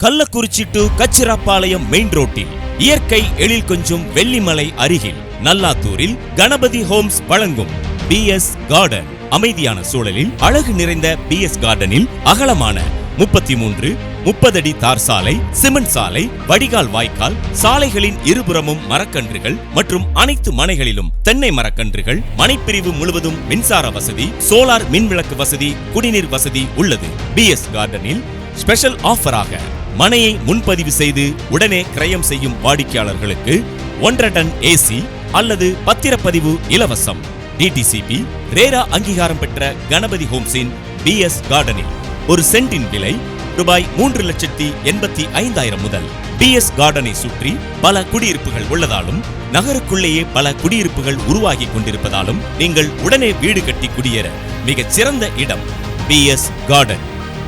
Kallakurichi to Kachirapalayam main ரோட்டில் இயற்கை எழில் கொஞ்சும் வெள்ளிமலை அருகில் நல்லாத்தூரில் கணபதி ஹோம்ஸ் வழங்கும் BS கார்டன். அமைதியான சூழலில் அழகு நிறைந்த BS கார்டனில் அகலமான 30 அடி தார் சாலை, சிமெண்ட் சாலை, வடிகால் வாய்க்கால், சாலைகளின் இருபுறமும் மரக்கன்றுகள் மற்றும் அனைத்து மனைகளிலும் தென்னை மரக்கன்றுகள், மனைப்பிரிவு முழுவதும் மின்சார வசதி, சோலார் மின்விளக்கு வசதி, குடிநீர் வசதி உள்ளது. BS கார்டனில் ஸ்பெஷல் ஆஃபராக மனையை முன்பதிவு செய்து உடனே கிரயம் செய்யும் வாடிக்கையாளர்களுக்கு 1.5 டன் AC அல்லது பத்திரப்பதிவு இலவசம். DTCP ரேரா அங்கீகாரம் பெற்ற கணபதி ஹோம்ஸின் BS கார்டனில் ஒரு சென்டின் விலை ரூபாய் 3,85,000 முதல். BS கார்டனை சுற்றி பல குடியிருப்புகள் உள்ளதாலும் நகருக்குள்ளேயே பல குடியிருப்புகள் உருவாகி கொண்டிருப்பதாலும் நீங்கள் உடனே வீடு கட்டி குடியேற மிகச் சிறந்த இடம் BS கார்டன்.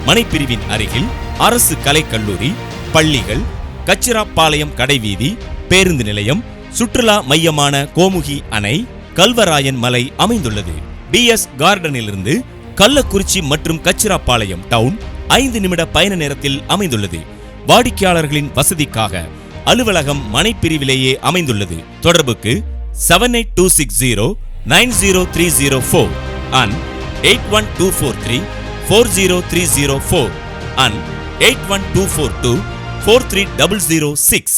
மனைப்பிரிவின் அருகில் அரசு கலைக்கல்லூரி, பள்ளிகள், கச்சிராப்பாளையம் கடைவீதி, பேருந்து நிலையம், சுற்றுலா மையமான கோமுகி அணை, கல்வராயன் மலை அமைந்துள்ளது. BS கார்டனிலிருந்து கள்ளக்குறிச்சி மற்றும் கச்சிராப்பாளையம் டவுன் 5 நிமிட பயண நேரத்தில் அமைந்துள்ளது. வாடிக்கையாளர்களின் வசதிக்காக அலுவலகம் மனைப்பிரிவிலேயே அமைந்துள்ளது. தொடர்புக்கு 7826090304 and 8124340304 and 8124243006.